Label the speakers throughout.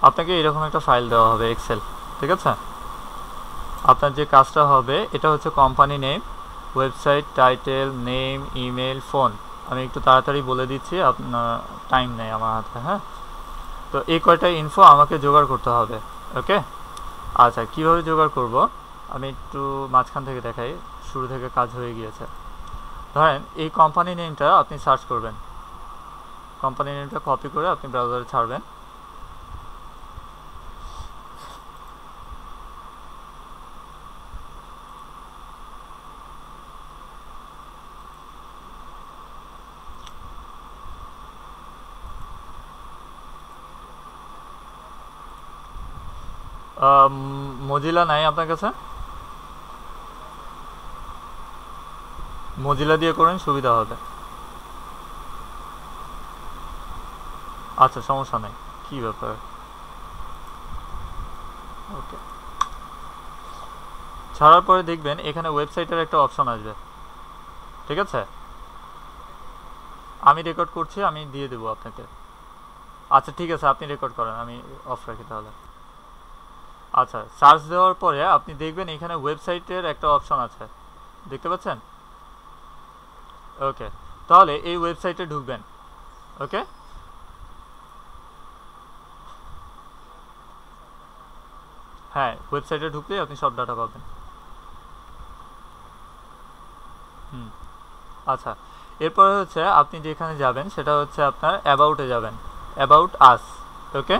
Speaker 1: আপনাকে এরকম একটা ফাইল দেওয়া হবে এক্সেল, ঠিক আছে? আপনার যে কাজটা হবে এটা হচ্ছে company name, website title, name, email, phone. আমি একটু তাড়াতাড়ি বলে দিচ্ছি, আপনার টাইম নেই আমার হাতে। হ্যাঁ, তো এই কয়টা ইনফো আমাকে জোগাড় করতে হবে। ওকে, আচ্ছা কীভাবে জোগাড় করব আমি একটু মাঝখান থেকে দেখাই, শুরু থেকে কাজ হয়ে গিয়েছে। ধরেন এই কোম্পানি নেমটা আপনি সার্চ করবেন, কোম্পানি নেমটা কপি করে আপনি ব্রাউজারে ছাড়বেন। মজিলা নাই আপনার কাছে? মজিলা দিয়ে করেন, সুবিধা হবে। আচ্ছা সমস্যা নেই, কী ব্যাপার। ওকে, ছাড়ার পরে দেখবেন এখানে ওয়েবসাইটের একটা অপশন আসবে, ঠিক আছে? আমি রেকর্ড করছি, আমি দিয়ে দেবো আপনাকে। আচ্ছা ঠিক আছে, আপনি রেকর্ড করেন, আমি অফ রাখি তাহলে। আচ্ছা, সার্চ দেওয়ার পরে আপনি দেখবেন এখানে ওয়েবসাইটের একটা অপশন আছে, দেখতে পাচ্ছেন? ওকে, তাহলে এই ওয়েবসাইটে ঢুকবেন। ওকে, হ্যাঁ, ওয়েবসাইটে ঢুকলেই আপনি সব ডাটা পাবেন। হুম, আচ্ছা, এরপরে হচ্ছে আপনি যেখানে যাবেন সেটা হচ্ছে আপনার অ্যাবাউটে যাবেন, অ্যাবাউট আস। ওকে,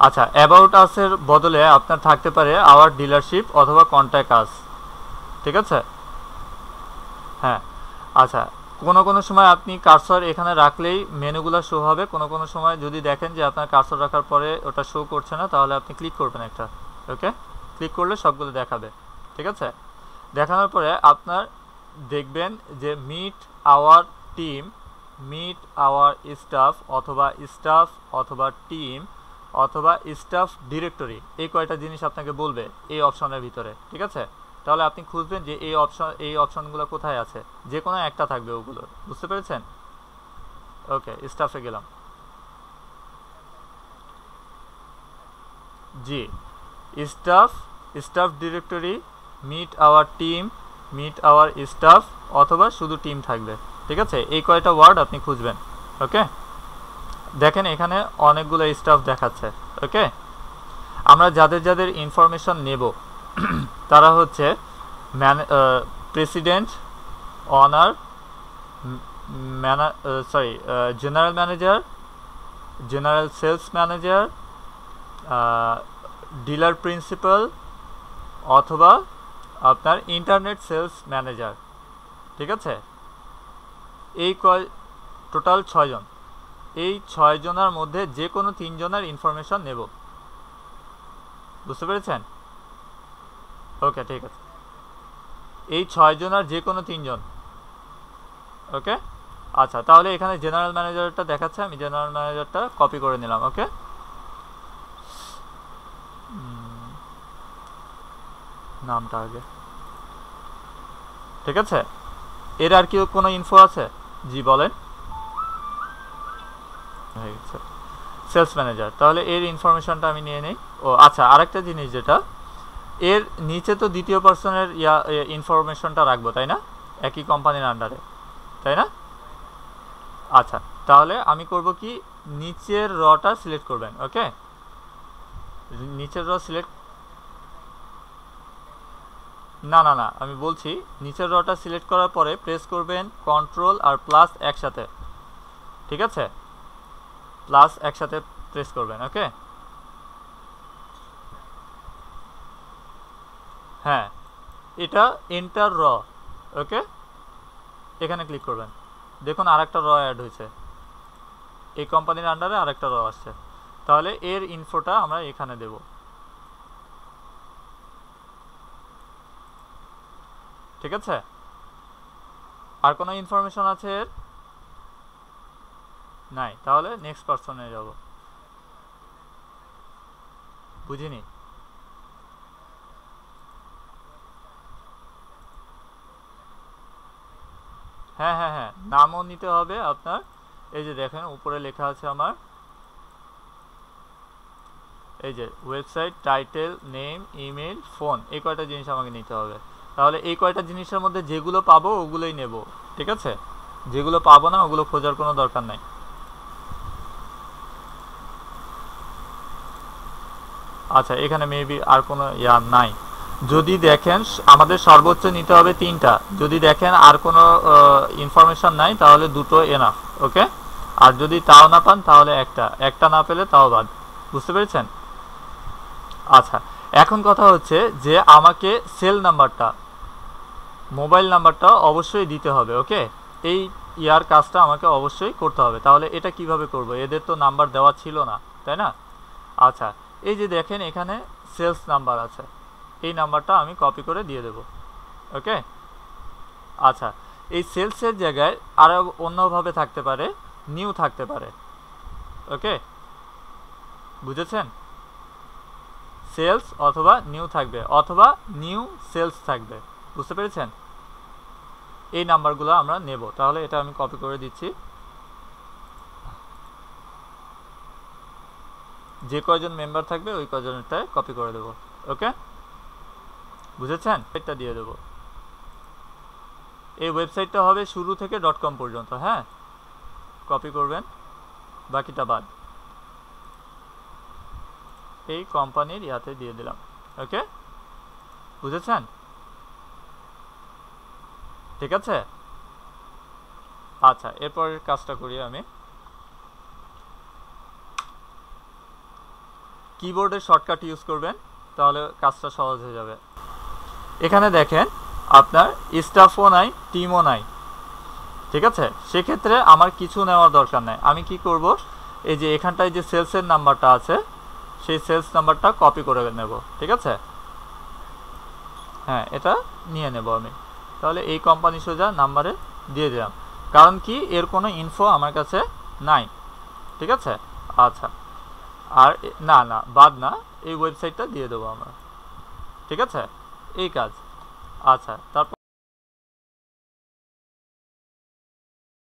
Speaker 1: আচ্ছা অ্যাবাউট আসের বদলে আপনার থাকতে পারে আওয়ার ডিলারশিপ অথবা কন্ট্যাক্ট আস, ঠিক আছে? হ্যাঁ, আচ্ছা, কোনো কোনো সময় আপনি কার্সর এখানে রাখলেই মেনুগুলো শো হবে, কোনো কোনো সময় যদি দেখেন যে আপনার কার্সর রাখার পরে ওটা শো করছে না, তাহলে আপনি ক্লিক করবেন একটা। ওকে, ক্লিক করলে সবগুলো দেখাবে, ঠিক আছে? দেখানোর পরে আপনার দেখবেন যে meet our team, meet our staff, অথবা স্টাফ, অথবা টিম, অথবা স্টাফ ডিরেক্টরি, এই কয়টা জিনিস আপনাকে বলবে এই অপশনের ভিতরে, ঠিক আছে? তাহলে আপনি খুঁজবেন যে এই অপশনগুলো কোথায় আছে, যে কোনো একটা থাকবে ওগুলোর, বুঝতে পেরেছেন? ওকে, স্টাফে গেলাম। জি, staff, staff directory, meet our team, meet our staff, অথবা শুধু টিম থাকবে, ঠিক আছে? এই কয়টা ওয়ার্ড আপনি খুঁজবেন। ওকে, দেখেন এখানে অনেকগুলো স্টাফ দেখাচ্ছে। ওকে, আমরা যাদের যাদের ইনফরমেশন নেব তারা হচ্ছে president, owner, general manager, general sales manager, dealer principal, অথবা আপনার ইন্টারনেট সেলস ম্যানেজার, ঠিক আছে? এই টোটাল 6 জন, এই 6 জনের মধ্যে যে কোনো 3 জনের ইনফরমেশন নেব, বুঝতে পেরেছেন? ওকে, ঠিক আছে, এই 6 জনের যে কোনো 3 জন। ওকে, আচ্ছা, তাহলে এখানে জেনারেল ম্যানেজারটা দেখাচ্ছে, আমি জেনারেল ম্যানেজারটা কপি করে নিলাম। ওকে, নামটা আগে, ঠিক আছে? এর আর কি কোনো ইনফো আছে? জি বলেন। হয়ে গেছে, সেলস ম্যানেজার, তাহলে এর ইনফরমেশনটা আমি নিয়ে নিই। ও আচ্ছা, আরেকটা জিনিস যেটা, এর নিচে তো দ্বিতীয় পার্সনের ইনফরমেশনটা রাখবো, তাই না? একই কোম্পানির আন্ডারে, তাই না? আচ্ছা, তাহলে আমি করব কি, নিচের রটা সিলেক্ট করবেন। ওকে, নিচের র সিলেক্ট, না না না, আমি বলছি নিচের রটা সিলেক্ট করার পরে প্রেস করবেন কন্ট্রোল আর প্লাস একসাথে, ঠিক আছে? প্লাস একসাথে প্রেস করবেন। ওকে, হ্যাঁ, এটা এন্টার র। ওকে, এখানে ক্লিক করবেন, দেখুন আরেকটা র অ্যাড হয়েছে, এই কোম্পানির আন্ডারে আরেকটা র আসছে। তাহলে এর ইনফোটা আমরা এখানে দেব, ঠিক আছে? আর কোনো ইনফরমেশন আছে এর? নাই, তাহলে নেক্সট পার্সনে যাব। বুঝিনি। হ্যাঁ হ্যাঁ হ্যাঁ, নামও নিতে হবে আপনার। এই যে দেখেন উপরে লেখা আছে আমার এই যে website, title, name, email, phone, এই কয়টা জিনিস আমাকে নিতে হবে। তাহলে এই কয়টা জিনিসের মধ্যে যেগুলো পাবো ওগুলোই নেব, ঠিক আছে? যেগুলো পাবো না ওগুলো খোঁজার কোনো দরকার নাই। আচ্ছা, এখানে মেবি আর কোনো নাই। যদি দেখেন আমাদের সর্বোচ্চ নিতে হবে 3টা, যদি দেখেন আর কোনো ইনফরমেশন নাই তাহলে 2টো এনাফ, ওকে? আর যদি তাও না পান তাহলে একটা না পেলে তাও বাদ। বুঝতে পেরেছেন? আচ্ছা, এখন কথা হচ্ছে যে আমাকে সেল নাম্বারটা, মোবাইল নাম্বারটা অবশ্যই দিতে হবে, ওকে? এই কাজটা আমাকে অবশ্যই করতে হবে। তাহলে এটা কিভাবে করব? এদের তো নাম্বার দেওয়া ছিল না, তাই না? আচ্ছা, এই যে দেখেন এখানে সেলস নাম্বার আছে, এই নাম্বারটা আমি কপি করে দিয়ে দেব, ওকে? আচ্ছা, এই সেলসের জায়গায় আরও অন্যভাবে থাকতে পারে, নিউ থাকতে পারে, ওকে? বুঝেছেন? সেলস অথবা নিউ থাকবে, অথবা নিউ সেলস থাকবে। বুঝতে পেরেছেন? এই নাম্বারগুলো আমরা নেব। তাহলে এটা আমি কপি করে দিচ্ছি। যে কয়জন মেম্বার থাকবে ওই কয়জনেরটায় কপি করে দেব, ওকে? বুঝেছেন? এটা দিয়ে দেব। এই ওয়েবসাইটটা হবে শুরু থেকে .com পর্যন্ত, হ্যাঁ? কপি করবেন, বাকিটা বাদ। এই কোম্পানির ইয়াতে দিয়ে দিলাম, ওকে? বুঝেছেন? ঠিক আছে? আচ্ছা, এরপরের কাজটা করি আমি। কিবোর্ডের শর্টকাট ইউজ করবেন, তাহলে কাজটা সহজ হয়ে যাবে। এখানে দেখেন আপনার স্টাফও নাই, টিমও নাই, ঠিক আছে? সেক্ষেত্রে আমার কিছু নেওয়ার দরকার নাই। আমি কি করব? এই যে এখানটায় যে সেলসের নাম্বারটা আছে সেই সেলস নাম্বারটা কপি করে নেব, ঠিক আছে? হ্যাঁ, এটা নিয়ে নেব আমি। তাহলে এই কোম্পানি সোজা নাম্বারে দিয়ে দিলাম, কারণ কি এর কোনো ইনফো আমার কাছে নাই, ঠিক আছে? আচ্ছা, আর না বাদ না, এই ওয়েবসাইটটা দিয়ে দেবো আমরা, ঠিক আছে? এই কাজ। আচ্ছা, তারপর